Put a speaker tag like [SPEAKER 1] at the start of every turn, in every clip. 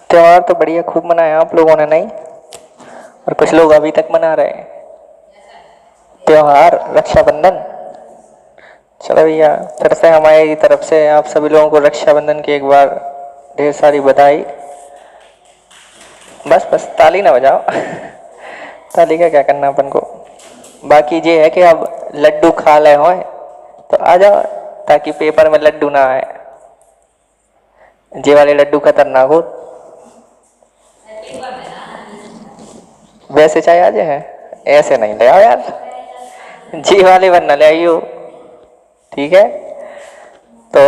[SPEAKER 1] त्योहार तो बढ़िया खूब मनाया आप लोगों ने, नहीं? और कुछ लोग अभी तक मना रहे हैं त्योहार रक्षाबंधन। चलो भैया, फिर से हमारी तरफ से आप सभी लोगों को रक्षाबंधन की एक बार ढेर सारी बधाई। बस बस ताली ना बजाओ ताली का क्या करना अपन को। बाकी ये है कि अब लड्डू खा ले हो तो आ जाओ, ताकि पेपर में लड्डू ना आए। जे वाले लड्डू खतरनाक हो, वैसे चाहे आ जाए, ऐसे नहीं ले आओ यार, जी वाले बनना ले आइयो, ठीक है? तो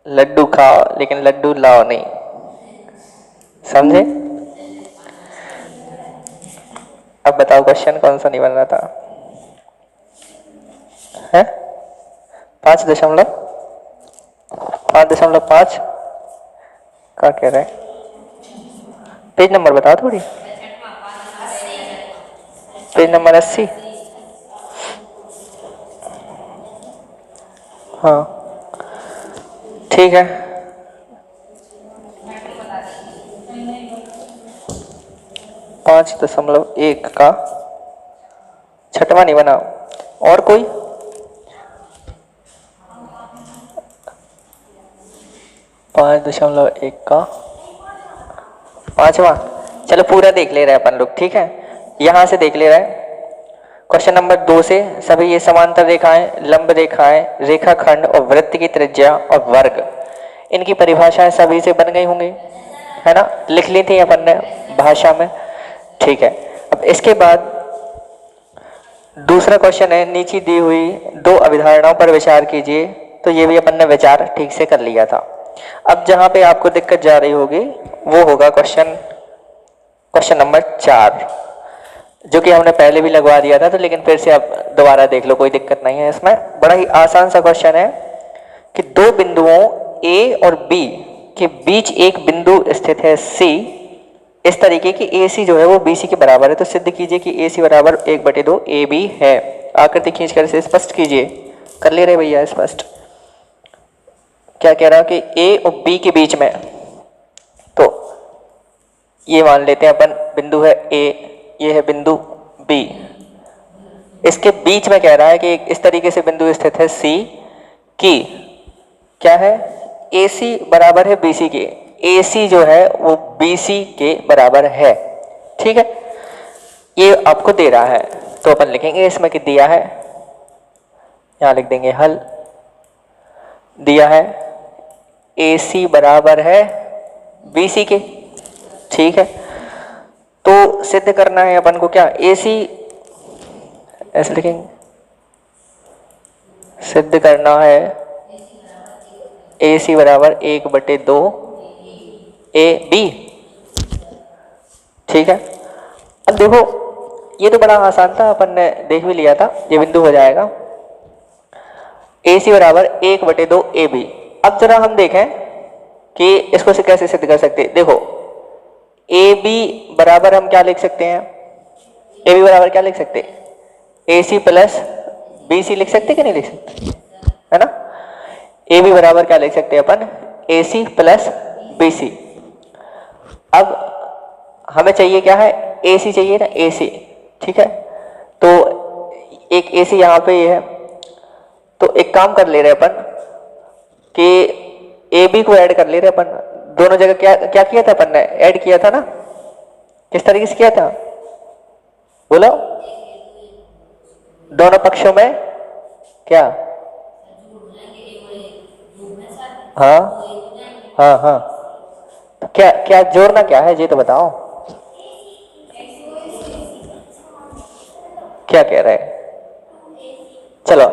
[SPEAKER 1] लड्डू खाओ लेकिन लड्डू लाओ नहीं, समझे? अब बताओ क्वेश्चन कौन सा नहीं बन रहा था? है 5.5 क्या कह रहे हैं? पेज नंबर बताओ थोड़ी। Page number 80। हाँ ठीक है। 5.1 का छठवां नहीं बना। और कोई? पाँच दशमलव एक का पांचवा। चलो पूरा देख ले रहे हैं अपन लोग, ठीक है? यहां से देख ले रहे हैं क्वेश्चन नंबर 2 से। सभी ये समांतर रेखाएं, लंब रेखाएं, रेखाखंड और वृत्त की त्रिज्या और वर्ग, इनकी परिभाषाएं सभी से बन गई होंगी, है ना? लिख ली थी अपन ने भाषा में, ठीक है? अब इसके बाद दूसरा क्वेश्चन है, नीचे दी हुई दो अभिधारणाओं पर विचार कीजिए। तो ये भी अपन ने विचार ठीक से कर लिया था। अब जहां पे आपको दिक्कत जा रही होगी वो होगा क्वेश्चन नंबर 4, जो कि हमने पहले भी लगवा दिया था, तो लेकिन फिर से आप दोबारा देख लो, कोई दिक्कत नहीं है इसमें। बड़ा ही आसान सा क्वेश्चन है कि दो बिंदुओं ए और बी के बीच एक बिंदु स्थित है सी, इस तरीके की ए सी जो है वो बी सी के बराबर है। तो सिद्ध कीजिए कि ए सी बराबर 1/2 ए बी है। आकृति खींचकर इसे स्पष्ट कीजिए। कर ले रहे भैया स्पष्ट? क्या कह रहा है कि ए और बी के बीच में, तो ये मान लेते हैं अपन बिंदु है ए, ये है बिंदु बी, इसके बीच में कह रहा है कि इस तरीके से बिंदु स्थित है सी की क्या है, ए सी बराबर है बी सी के। ए सी जो है वो बी सी के बराबर है, ठीक है? ये आपको दे रहा है, तो अपन लिखेंगे इसमें कि दिया है, यहां लिख देंगे हल। दिया है ए सी बराबर है बी सी के, ठीक है? तो सिद्ध करना है अपन को क्या, ए सी ऐसे लिखेंगे, सिद्ध करना है ए सी बराबर 1/2 ए बी, ठीक है? अब देखो ये तो बड़ा आसान था, अपन ने देख भी लिया था, ये बिंदु हो जाएगा ए सी बराबर 1/2 ए बी। अब जरा हम देखें कि इसको से कैसे सिद्ध कर सकते हैं। देखो ए बी बराबर हम क्या लिख सकते हैं, ए बी बराबर क्या लिख सकते हैं, ए सी प्लस बी सी लिख सकते कि नहीं लिख सकते, है ना? ए बी बराबर क्या लिख सकते हैं अपन, ए सी प्लस बी सी। अब हमें चाहिए क्या है, ए सी चाहिए ना, ए सी, ठीक है? तो एक ए सी यहाँ पे ये है, तो एक काम कर ले रहे अपन कि ए बी को ऐड कर ले रहे अपन। दोनों जगह क्या क्या किया था अपन ने, ऐड किया था ना? किस तरीके से किया था बोलो? दोनों पक्षों में क्या, हाँ हाँ हाँ, तो क्या क्या जोड़ना क्या है ये तो बताओ, क्या कह रहे हैं? चलो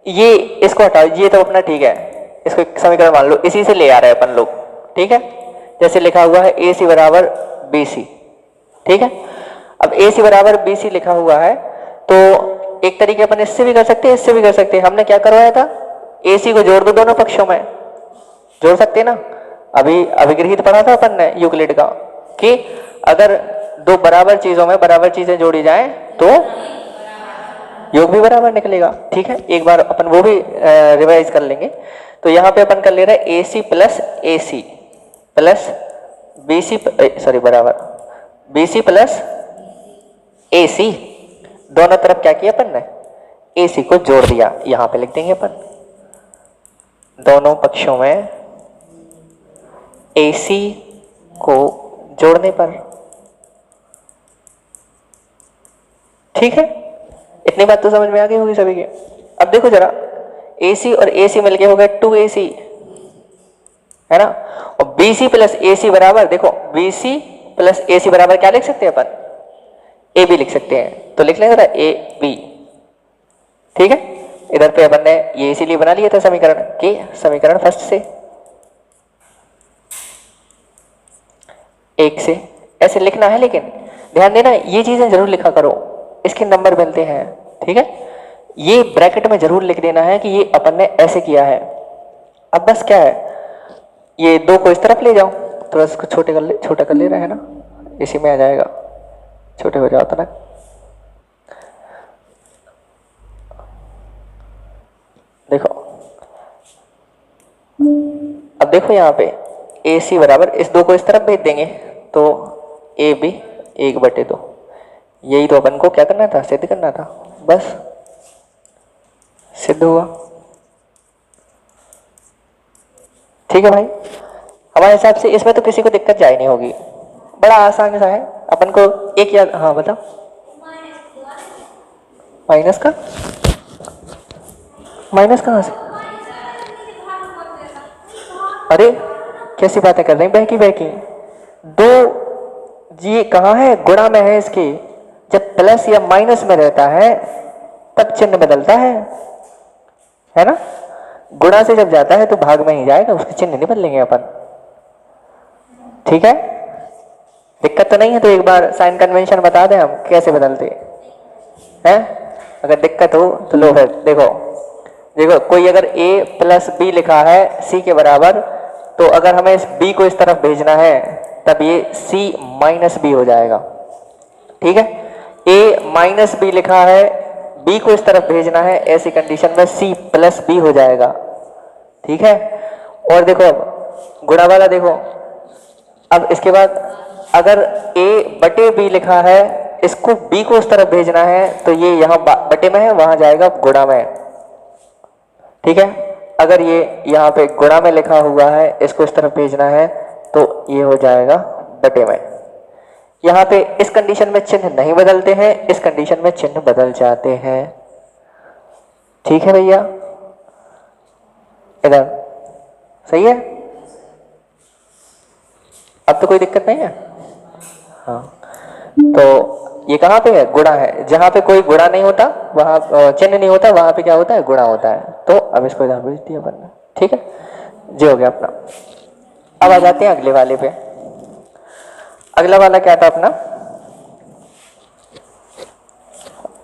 [SPEAKER 1] ये इसको हटाओ, ये तो अपना ठीक है, इसको एक समीकरण मान लो, इसी से ले आ रहे हैं अपन लोग, ठीक है? जैसे लिखा हुआ है ए सी बराबर बी सी, ठीक है? अब ए सी बराबर बी सी लिखा हुआ है, तो एक तरीके अपन इससे भी कर सकते हैं, इससे भी कर सकते हैं। हमने क्या करवाया था, ए सी को जोड़ दो दोनों पक्षों में, जोड़ सकते हैं ना? अभी अभिगृहित पढ़ा था अपन ने यूक्लिड का कि अगर दो बराबर चीजों में बराबर चीजें जोड़ी जाएं तो योग भी बराबर निकलेगा। ठीक है, एक बार अपन वो भी रिवाइज कर लेंगे। तो यहाँ पे अपन कर ले रहे हैं A C plus A C plus B C, sorry बराबर B C plus A C, दोनों तरफ क्या किया अपन ने, ए सी को जोड़ दिया। यहां पे लिख देंगे अपन दोनों पक्षों में ए सी को जोड़ने पर। ठीक है, इतनी बात तो समझ में आ गई होगी सभी के। अब देखो जरा, ए सी और ए सी मिलके हो गए 2AC, है ना। और बी सी प्लस ए सी बराबर, देखो बी सी प्लस ए सी बराबर क्या लिख सकते हैं अपन, ए बी लिख सकते हैं। तो लिख लेंगे जरा ए बी। ठीक है, इधर पे अपन ने ये इसीलिए बना लिया था समीकरण के, समीकरण फर्स्ट से एक से ऐसे लिखना है। लेकिन ध्यान देना, ये चीजें जरूर लिखा करो, इसके नंबर मिलते हैं। ठीक है, ये ब्रैकेट में जरूर लिख देना है कि ये अपन ने ऐसे किया है। अब बस क्या है, ये दो को इस तरफ ले जाओ, थोड़ा इसको छोटा कर ले रहे हैं ना, इसी में आ जाएगा, छोटे हो जाओ तो ना। देखो, अब देखो यहाँ पे ए सी बराबर, इस दो को इस तरफ भेज देंगे तो ए बी 1/2। यही तो अपन को क्या करना था, सिद्ध करना था। बस सिद्ध हुआ। ठीक है भाई, हमारे हिसाब से इसमें तो किसी को दिक्कत जाए नहीं होगी, बड़ा आसान सा है। अपन को एक याद, हाँ बताओ, माइनस का, माइनस कहाँ से, अरे कैसी बातें कर रहे हैं बहकी बहकी। दो जी कहाँ है, गुणा में है इसके। जब प्लस या माइनस में रहता है तब चिन्ह बदलता है ना। गुणा से जब जाता है तो भाग में ही जाएगा, उसके चिन्ह नहीं बदलेंगे अपन। ठीक है, दिक्कत तो नहीं है तो एक बार साइन कन्वेंशन बता दें हम कैसे बदलते हैं। अगर दिक्कत हो तो लो फिर देखो, कोई अगर a प्लस बी लिखा है c के बराबर, तो अगर हमें इस b को इस तरफ भेजना है तब ये c माइनस बी हो जाएगा। ठीक है, a माइनस बी लिखा है, b को इस तरफ भेजना है, ऐसी कंडीशन में c प्लस बी हो जाएगा। ठीक है, और देखो अब गुणा वाला देखो, अब इसके बाद अगर a बटे b लिखा है, इसको b को उस तरफ भेजना है तो ये यहाँ बटे में है, वहां जाएगा गुणा में। ठीक है, अगर ये यहाँ पे गुणा में लिखा हुआ है, इसको इस तरफ भेजना है तो ये हो जाएगा बटे में। यहाँ पे इस कंडीशन में चिन्ह नहीं बदलते हैं, इस कंडीशन में चिन्ह बदल जाते हैं। ठीक है भैया, इधर सही है। अब तो कोई दिक्कत नहीं है। हाँ, तो ये कहाँ पे है, गुणा है। जहां पे कोई गुणा नहीं होता, वहां चिन्ह नहीं होता, वहां पे क्या होता है, गुणा होता है। तो अब इसको इधर भेज दिया बनना। ठीक है, जो हो गया अपना। अब आ जाते हैं अगले वाले पे। अगला वाला क्या था अपना,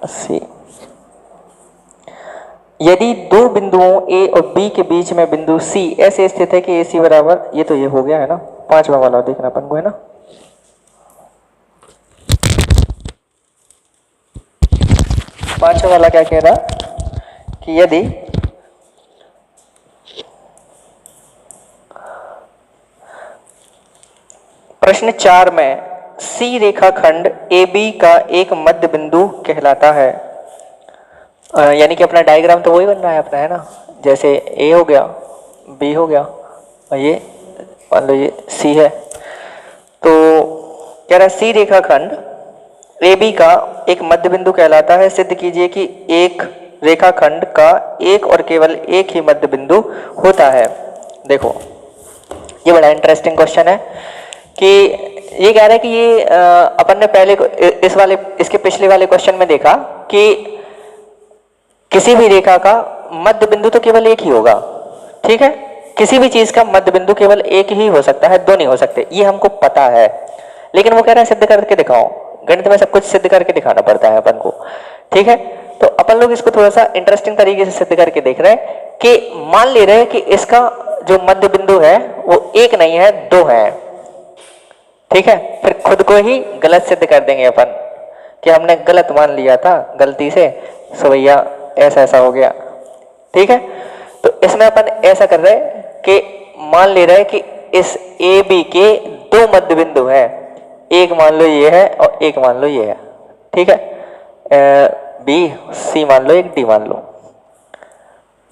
[SPEAKER 1] 80। यदि दो बिंदुओं A और B के बीच में बिंदु C ऐसे स्थित है कि AC बराबर, ये तो ये हो गया है ना, पांचवा वाला देखना अपन को है ना। पांचवा वाला क्या कह रहा कि यदि प्रश्न 4 में C रेखाखंड AB का एक मध्य बिंदु कहलाता है, यानी कि अपना डायग्राम तो वही बन रहा है अपना, है ना। जैसे A हो गया, B हो गया और ये मान लो ये C है। तो कह रहा है C रेखाखंड AB का एक मध्य बिंदु कहलाता है। सिद्ध कीजिए कि एक रेखाखंड का एक और केवल एक ही मध्य बिंदु होता है। देखो, ये बड़ा इंटरेस्टिंग क्वेश्चन है कि ये कह रहा है कि ये अपन ने पहले इसके पिछले वाले क्वेश्चन में देखा कि किसी भी रेखा का मध्य बिंदु तो केवल एक ही होगा। ठीक है, किसी भी चीज का मध्य बिंदु केवल एक ही हो सकता है, दो नहीं हो सकते, ये हमको पता है। लेकिन वो कह रहा है सिद्ध करके दिखाओ। गणित में सब कुछ सिद्ध करके दिखाना पड़ता है अपन को। ठीक है, तो अपन लोग इसको थोड़ा सा इंटरेस्टिंग तरीके से सिद्ध करके देख रहे हैं कि मान ले रहे हैं कि इसका जो मध्य बिंदु है वो एक नहीं है, दो है। ठीक है, फिर खुद को ही गलत सिद्ध कर देंगे अपन कि हमने गलत मान लिया था गलती से, सो भैया ऐसा ऐसा हो गया। ठीक है, तो इसमें अपन ऐसा कर रहे हैं कि मान ले रहे हैं कि इस ए बी के दो मध्य बिंदु है, एक मान लो ये है और एक मान लो ये है। ठीक है, बी सी मान लो, एक डी मान लो।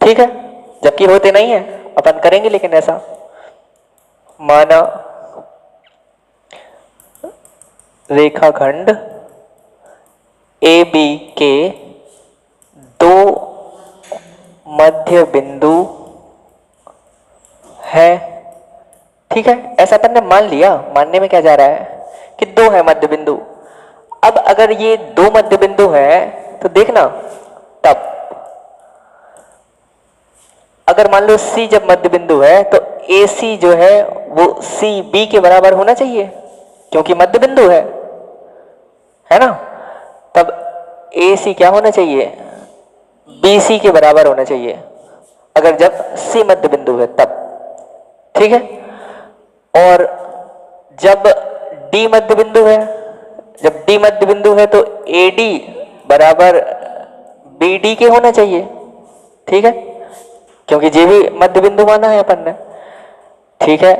[SPEAKER 1] ठीक है, जबकि होते नहीं है, अपन करेंगे लेकिन ऐसा। माना रेखाखंड ए बी के दो मध्य बिंदु है। ठीक है, ऐसा अपन ने मान लिया। मानने में क्या जा रहा है कि दो है मध्य बिंदु। अब अगर ये दो मध्य बिंदु है तो देखना, तब अगर मान लो C जब मध्य बिंदु है तो AC जो है वो CB के बराबर होना चाहिए, क्योंकि मध्य बिंदु है ना। तब AC क्या होना चाहिए, BC के बराबर होना चाहिए, अगर जब C मध्य बिंदु है तब। ठीक है, और जब D मध्य बिंदु है, जब D मध्य बिंदु है तो AD बराबर BD के होना चाहिए। ठीक है, क्योंकि जे भी मध्य बिंदु माना है अपन ने। ठीक है,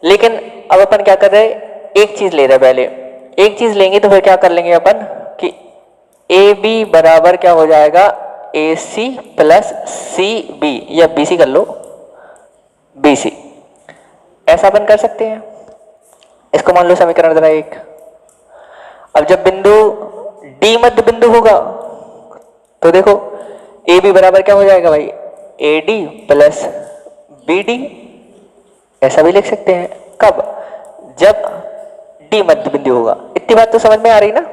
[SPEAKER 1] लेकिन अब अपन क्या कर रहे हैं, एक चीज ले रहे हैं। पहले एक चीज लेंगे तो फिर क्या कर लेंगे अपन कि ए बी बराबर क्या हो जाएगा, ए सी प्लस सी बी, या बी सी कर लो, बी सी। ऐसा अपन कर सकते हैं। इसको मान लो समीकरण जरा एक। अब जब बिंदु डी मध्य बिंदु होगा तो देखो ए बी बराबर क्या हो जाएगा भाई, A D plus B D. ऐसा भी लिख सकते हैं। कब, जब डी मध्य बिंदु होगा। इतनी बात तो समझ में आ रही ना।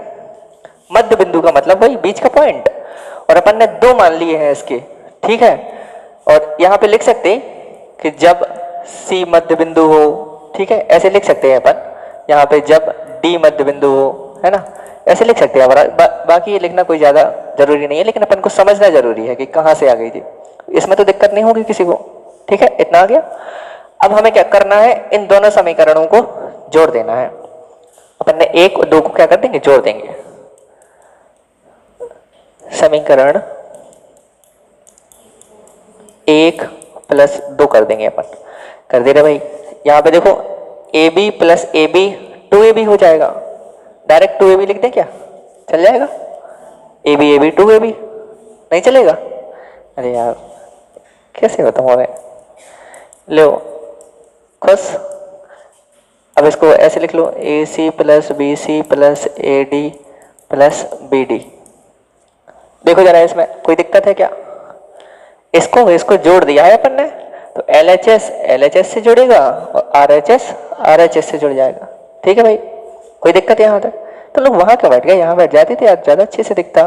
[SPEAKER 1] मध्य बिंदु का मतलब वही बीच का पॉइंट, और अपन ने दो मान लिए हैं इसके। ठीक है, और यहां पे लिख सकते हैं कि जब सी मध्य बिंदु हो। ठीक है, ऐसे लिख सकते हैं अपन। यहाँ पे जब डी मध्य बिंदु हो, है ना, ऐसे लिख सकते हैं। बाकी ये लिखना कोई ज्यादा जरूरी नहीं है, लेकिन अपन को समझना जरूरी है कि कहाँ से आ गई थी। इसमें तो दिक्कत नहीं होगी किसी को। ठीक है, इतना आ गया। अब हमें क्या करना है, इन दोनों समीकरणों को जोड़ देना है। अपन ने एक और दो को क्या कर देंगे, जोड़ देंगे। समीकरण एक प्लस दो कर देंगे अपन। कर दे रहे भाई। यहां पे देखो A B plus A B, two A B हो जाएगा। डायरेक्ट टू ए बी लिख दें क्या, चल जाएगा। A B two A B नहीं चलेगा। अरे यार कैसे होता हमारे, लो खुश। अब इसको ऐसे लिख लो, A C plus B C plus A D plus B D. देखो जरा इसमें कोई दिक्कत है क्या, इसको जोड़ दिया है अपन ने, तो LHS से जुड़ेगा और RHS से जुड़ जाएगा। ठीक है भाई, कोई दिक्कत है यहाँ तक। तो लोग वहां क्यों बैठ गए, यहाँ बैठ जाते थे, आज ज्यादा अच्छे से दिखता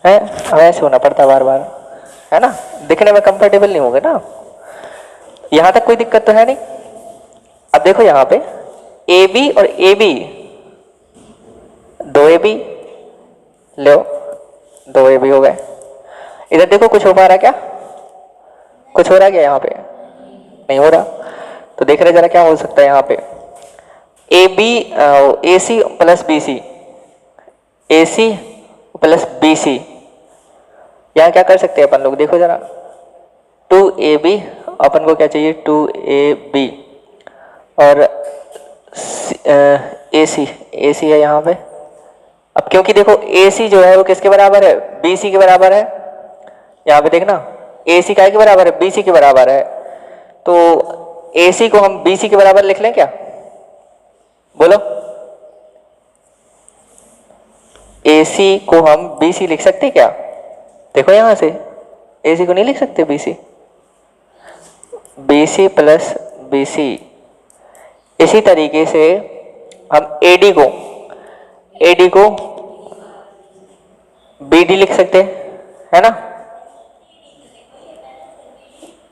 [SPEAKER 1] है। ऐसे होना पड़ता बार बार, है ना, दिखने में कंफर्टेबल नहीं होगा ना। यहां तक कोई दिक्कत तो है नहीं। अब देखो यहाँ पे ए बी और ए बी, दो ए बी लो, दो ए बी हो गए। इधर देखो कुछ हो पा रहा है क्या, कुछ हो रहा है क्या, यहाँ पे नहीं हो रहा। तो देख रहे जरा क्या हो सकता है यहाँ पे, A B A C plus B C, A C plus B C. यहाँ क्या कर सकते हैं अपन लोग, देखो जरा, टू ए बी, अपन को क्या चाहिए, टू ए बी, और ए सी है यहाँ पे। अब क्योंकि देखो ए सी जो है वो किसके बराबर है, बी सी के बराबर है। यहाँ पे देखना ए सी काय के बराबर है, बी सी के बराबर है। तो ए सी को हम बी सी के बराबर लिख लें क्या, बोलो। ए सी को हम बी सी लिख सकते क्या, देखो यहां से ए सी को नहीं लिख सकते, B C plus B C. इसी तरीके से हम एडी को बीडी लिख सकते है ना।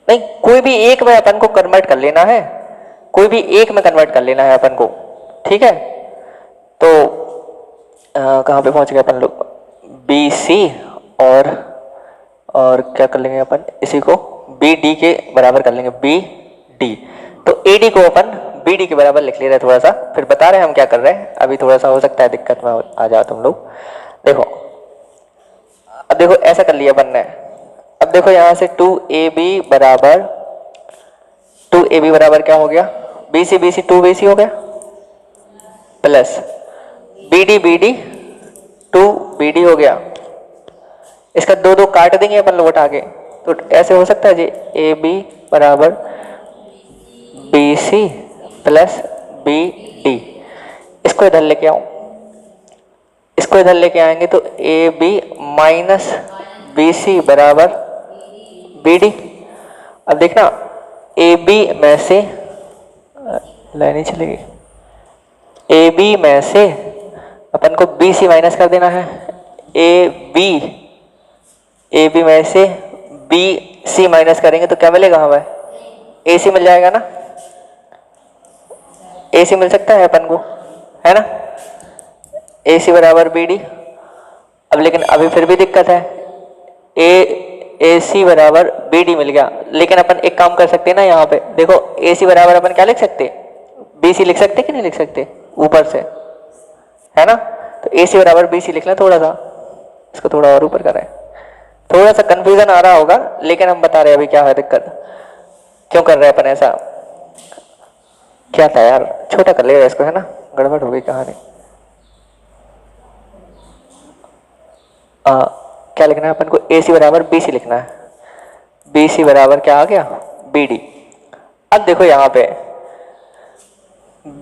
[SPEAKER 1] नहीं, कोई भी एक में अपन को कन्वर्ट कर लेना है, कोई भी एक में कन्वर्ट कर लेना है अपन को। ठीक है, तो कहाँ पे पहुंच गए अपन लोग, बी सी और क्या कर लेंगे अपन, इसी को बी डी के बराबर कर लेंगे, बी डी। तो ए डी को अपन बी डी के बराबर लिख ले रहे हैं। थोड़ा सा फिर बता रहे हैं हम क्या कर रहे हैं। अभी थोड़ा सा हो सकता है दिक्कत में आ जाओ तुम लोग। देखो अब देखो ऐसा कर लिया अपन ने। अब देखो यहाँ से 2AB बराबर, 2AB बराबर क्या हो गया, BC BC 2BC हो गया, प्लस BD BD 2BD हो गया। इसका दो दो काट देंगे अपन लोग उठा के, तो ऐसे हो सकता है जी AB बराबर BC प्लस BD। इसको इधर लेके आऊं, इसको इधर लेके आएंगे तो AB माइनस BC बराबर BD। अब देखना AB में से लाइन चलेगी, AB में से अपन को BC माइनस कर देना है, AB में से BC माइनस करेंगे तो क्या मिलेगा हमें, AC मिल जाएगा ना, AC मिल सकता है अपन को, है ना, AC बराबर BD। अब लेकिन अभी फिर भी दिक्कत है, AC बराबर BD मिल गया, लेकिन अपन एक काम कर सकते हैं ना, यहाँ पे देखो AC बराबर अपन क्या लिख सकते, BC लिख सकते कि नहीं लिख सकते ऊपर से, है ना, तो AC बराबर BC लिख लें। थोड़ा सा इसको थोड़ा और ऊपर करें, थोड़ा सा कंफ्यूजन आ रहा होगा, लेकिन हम बता रहे हैं अभी क्या है दिक्कत, क्यों कर रहे हैं अपन ऐसा, क्या था यार, छोटा कर लेगा इसको, है ना, गड़बड़ हो गई कहानी। क्या लिखना है अपन को, AC बराबर BC लिखना है, BC बराबर क्या आ गया BD। अब देखो यहाँ पे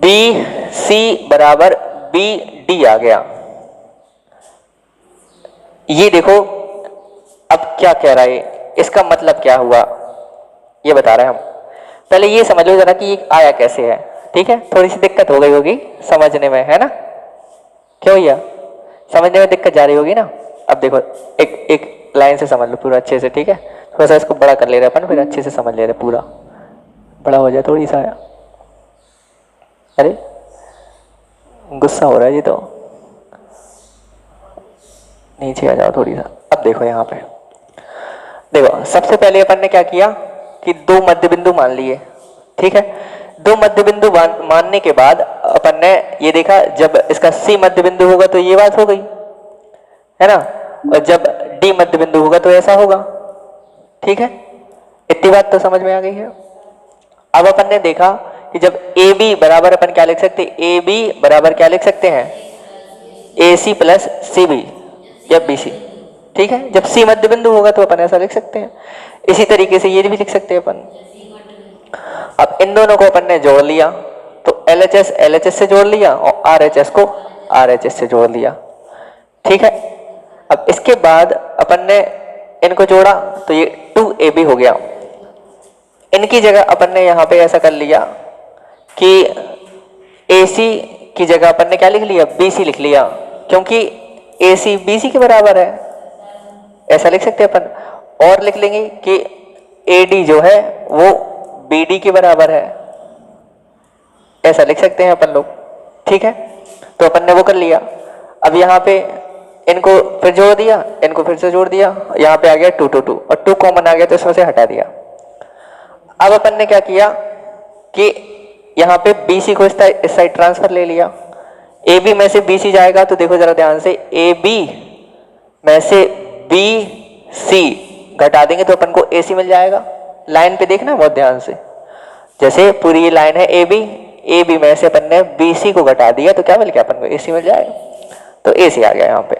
[SPEAKER 1] BC बराबर BD आ गया, ये देखो अब क्या कह रहा है, इसका मतलब क्या हुआ ये बता रहे हैं हम। पहले ये समझ लो जरा कि ये आया कैसे है, ठीक है, थोड़ी सी दिक्कत हो गई होगी समझने में, है ना, क्यों भैया, समझने में दिक्कत जा रही होगी ना। अब देखो एक एक लाइन से समझ लो पूरा अच्छे से, ठीक है, थोड़ा सा इसको बड़ा कर ले रहे अपन, फिर अच्छे से समझ ले रहे, पूरा बड़ा हो जाए थोड़ी सा। अरे गुस्सा हो रहा है जी, तो नीचे आ जाओ थोड़ी सा। अब देखो यहाँ पे देखो, सबसे पहले अपन ने क्या किया कि दो मध्य बिंदु मान लिए, ठीक है, दो मध्य बिंदु मानने के बाद अपन ने ये देखा जब इसका C मध्य बिंदु होगा तो ये बात हो गई, है ना, और जब D मध्य बिंदु होगा तो ऐसा होगा, ठीक है, इतनी बात तो समझ में आ गई है। अब अपन ने देखा कि जब AB बराबर अपन क्या लिख सकते, AB बराबर क्या लिख सकते हैं, AC प्लस CB या BC, ठीक है, जब C मध्य बिंदु होगा तो अपन ऐसा लिख सकते हैं। इसी तरीके से ये भी लिख सकते हैं अपन। अब इन दोनों को अपन ने जोड़ लिया तो LHS LHS से जोड़ लिया और RHS को RHS से जोड़ लिया, ठीक है। अब इसके बाद अपन ने इनको जोड़ा तो ये 2AB हो गया। इनकी जगह अपन ने यहाँ पे ऐसा कर लिया कि AC की जगह अपन ने क्या लिख लिया, BC लिख लिया, क्योंकि AC BC के बराबर है, ऐसा लिख सकते हैं अपन। और लिख लेंगे कि AD जो है वो BD के बराबर है, ऐसा लिख सकते हैं अपन लोग, ठीक है। तो अपन ने वो कर लिया। अब यहाँ पे इनको फिर जोड़ दिया, इनको फिर से जोड़ दिया, यहाँ पे आ गया 2 2 2 और 2 कॉमन आ गया तो इसमें से हटा दिया। अब अपन ने क्या किया कि यहाँ पे BC को इस साइड ट्रांसफर ले लिया, AB में से BC जाएगा तो देखो जरा ध्यान से, AB में से BC घटा देंगे तो अपन को AC मिल जाएगा। लाइन पे देखना बहुत ध्यान से, जैसे पूरी ये लाइन है AB में से अपन ने BC को घटा दिया तो क्या मिल गया अपन को, AC मिल जाएगा, तो AC आ गया यहाँ पे।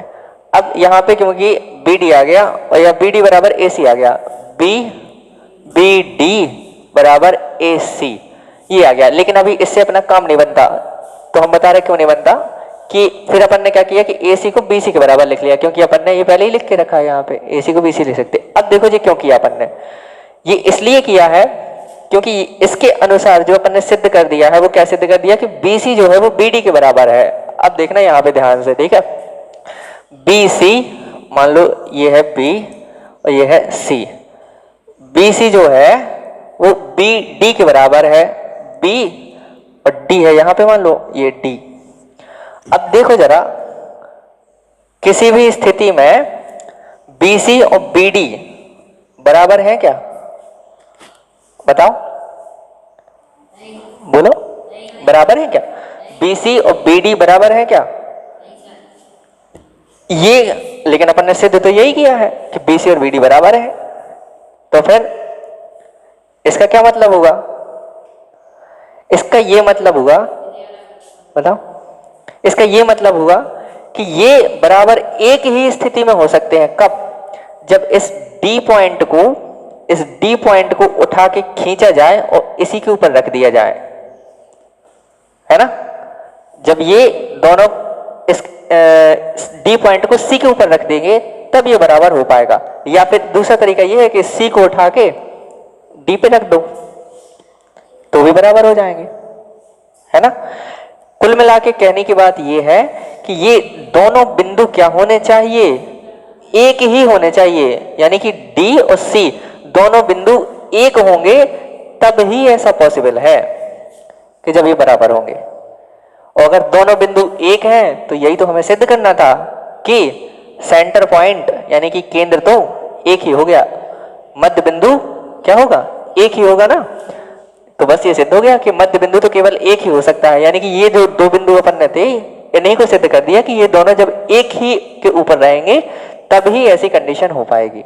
[SPEAKER 1] अब यहाँ पे क्योंकि BD आ गया और यहाँ BD बराबर AC आ गया, BD बराबर AC ये आ गया, लेकिन अभी इससे अपना काम नहीं बनता, तो हम बता रहे क्यों नहीं बनता कि फिर अपन ने क्या किया कि AC को BC के बराबर लिख लिया, क्योंकि अपन ने ये पहले ही लिख के रखा है, यहाँ पे AC को BC लिख सकते। अब देखो जी क्यों किया अपन ने, ये इसलिए किया है क्योंकि इसके अनुसार जो अपन ने सिद्ध कर दिया है वो क्या सिद्ध कर दिया कि BC जो है वो BD के बराबर है। अब देखना यहाँ पे ध्यान से, ठीक है, BC मान लो ये है B और ये है C, BC जो है वो BD के बराबर है, B और D है यहाँ पे मान लो ये D। अब देखो जरा, किसी भी स्थिति में BC और BD बराबर है क्या, बताओ, बोलो, बराबर है क्या, BC और BD बराबर है क्या, ये लेकिन अपन ने सिद्ध तो यही किया है कि BC और BD बराबर है। तो फिर इसका क्या मतलब होगा? इसका ये मतलब होगा, बताओ, इसका ये मतलब होगा कि ये बराबर एक ही स्थिति में हो सकते हैं। कब? जब इस D पॉइंट को उठा के खींचा जाए और इसी के ऊपर रख दिया जाए, है ना। जब ये दोनों इस D पॉइंट को C के ऊपर रख देंगे तब ये बराबर हो पाएगा। या फिर दूसरा तरीका ये है कि C को उठा के D पे रख दो तो भी बराबर हो जाएंगे, है ना। कुल मिला के कहने की बात ये है कि ये दोनों बिंदु क्या होने चाहिए? एक ही होने चाहिए। यानी कि D और C दोनों बिंदु एक होंगे तब ही ऐसा पॉसिबल है कि जब ये बराबर होंगे। और अगर दोनों बिंदु एक हैं तो यही तो हमें सिद्ध करना था कि सेंटर पॉइंट यानी कि केंद्र तो एक ही हो गया, मध्य बिंदु क्या होगा? एक ही होगा ना। तो बस ये सिद्ध हो गया कि मध्य बिंदु तो केवल एक ही हो सकता है। यानी कि ये जो दो बिंदु अपन ने थे इन्हीं को सिद्ध कर दिया कि ये दोनों जब एक ही के ऊपर रहेंगे तब ही ऐसी कंडीशन हो पाएगी।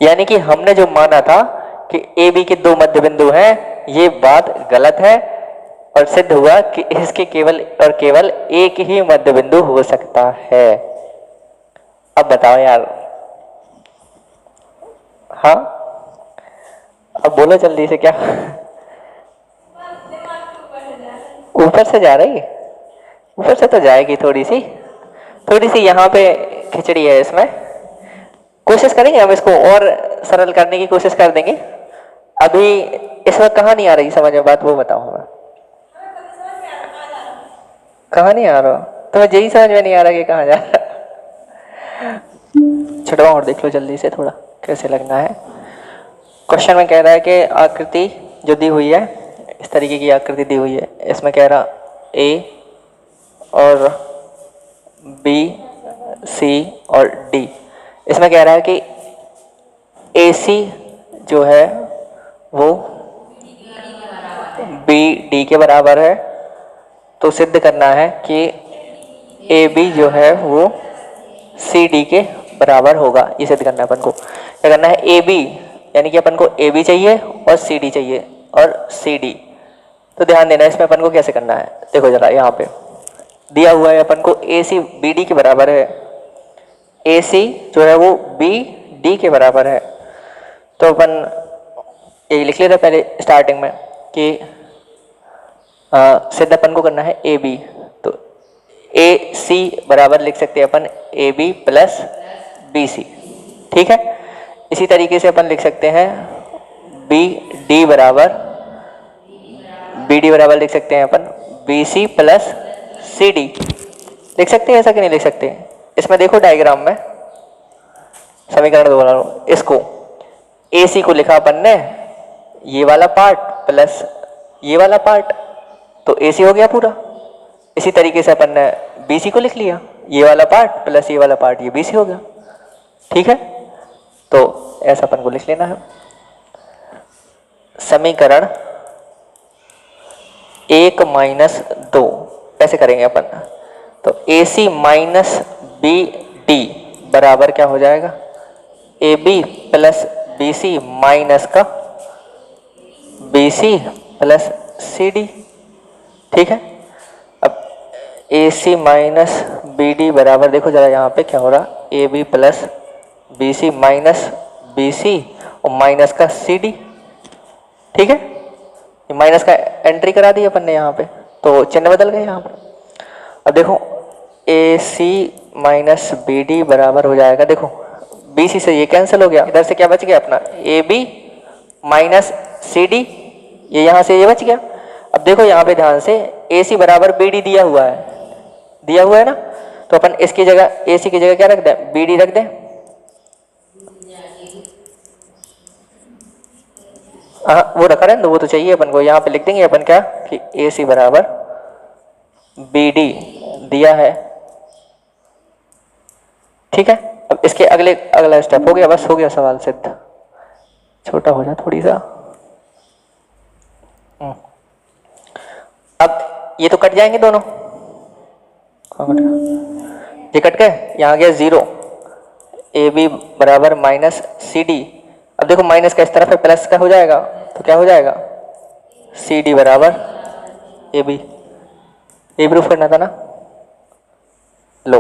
[SPEAKER 1] यानी कि हमने जो माना था कि AB के दो मध्य बिंदु हैं, ये बात गलत है और सिद्ध हुआ कि इसके केवल और केवल एक ही मध्य बिंदु हो सकता है। अब बताओ यार, हाँ अब बोलो जल्दी से। क्या ऊपर से जा रही? ऊपर से तो जाएगी थोड़ी सी यहाँ पे खिचड़ी है। इसमें कोशिश करेंगे हम इसको और सरल करने की कोशिश कर देंगे। अभी इस वक्त कहाँ नहीं आ रही समझ में बात, वो बताओ हमें। कहाँ नहीं आ रहा? तो यही समझ में नहीं आ रहा कि कहाँ जा रहा। छुटवा और देख लो जल्दी से थोड़ा कैसे लगना है। क्वेश्चन में कह रहा है कि आकृति जो दी हुई है, इस तरीके की आकृति दी हुई है। इसमें कह रहा A और B, C और D। इसमें कह रहा है कि AC जो है वो BD के बराबर है। तो सिद्ध करना है कि AB जो है वो CD के बराबर होगा। ये सिद्ध करना है अपन को। क्या करना है? AB यानी कि अपन को AB चाहिए और CD चाहिए और CD। तो ध्यान देना इसमें अपन को कैसे करना है। देखो जरा यहाँ पे दिया हुआ है अपन को AC BD के बराबर है, AC जो है वो BD के बराबर है। तो अपन यही लिख लेते पहले स्टार्टिंग में कि सिद्ध अपन को करना है AB। तो AC बराबर लिख सकते हैं अपन AB प्लस BC, ठीक है। इसी तरीके से अपन लिख सकते हैं BD बराबर BD बराबर लिख सकते हैं अपन BC प्लस CD। लिख सकते हैं ऐसा कि नहीं लिख सकते? इसमें देखो डायग्राम में समीकरण बना रहा हूं। इसको AC को लिखा अपन ने ये वाला पार्ट प्लस ये वाला पार्ट, तो AC हो गया पूरा। इसी तरीके से अपन ने BC को लिख लिया, ये वाला पार्ट प्लस ये वाला पार्ट, ये BC हो गया, ठीक है। तो ऐसा अपन को लिख लेना है। समीकरण 1 माइनस 2 ऐसे करेंगे अपन। तो AC माइनस BD बराबर क्या हो जाएगा? AB प्लस BC माइनस का BC प्लस CD, ठीक है। अब AC माइनस BD बराबर देखो जरा यहाँ पे क्या हो रहा, AB plus BC minus BC और माइनस का CD, ठीक है। ये माइनस का एंट्री करा दी अपन ने यहाँ पे, तो चिन्ह बदल गए यहाँ पे। अब देखो AC माइनस BD बराबर हो जाएगा, देखो BC से ये कैंसिल हो गया, इधर से क्या बच गया अपना AB माइनस CD, ये यहाँ से ये बच गया। अब देखो यहाँ पे ध्यान से AC बराबर BD दिया हुआ है ना। तो अपन इसकी जगह AC की जगह क्या रख दें? BD रख दें। हाँ वो रखा रहने दो, वो तो चाहिए अपन को। यहाँ पे लिख देंगे अपन क्या कि AC बराबर BD दिया है, ठीक है। अब इसके अगला स्टेप हो गया, बस हो गया सवाल सिद्ध। छोटा हो जाए थोड़ी सा। अब ये तो कट जाएंगे दोनों, ये कट गए, यहाँ गया 0, ए बी बराबर माइनस सी डी। अब देखो माइनस का इस तरफ है, प्लस का हो जाएगा, तो क्या हो जाएगा, सी डी बराबर ए बी। ये प्रूफ करना था ना, लो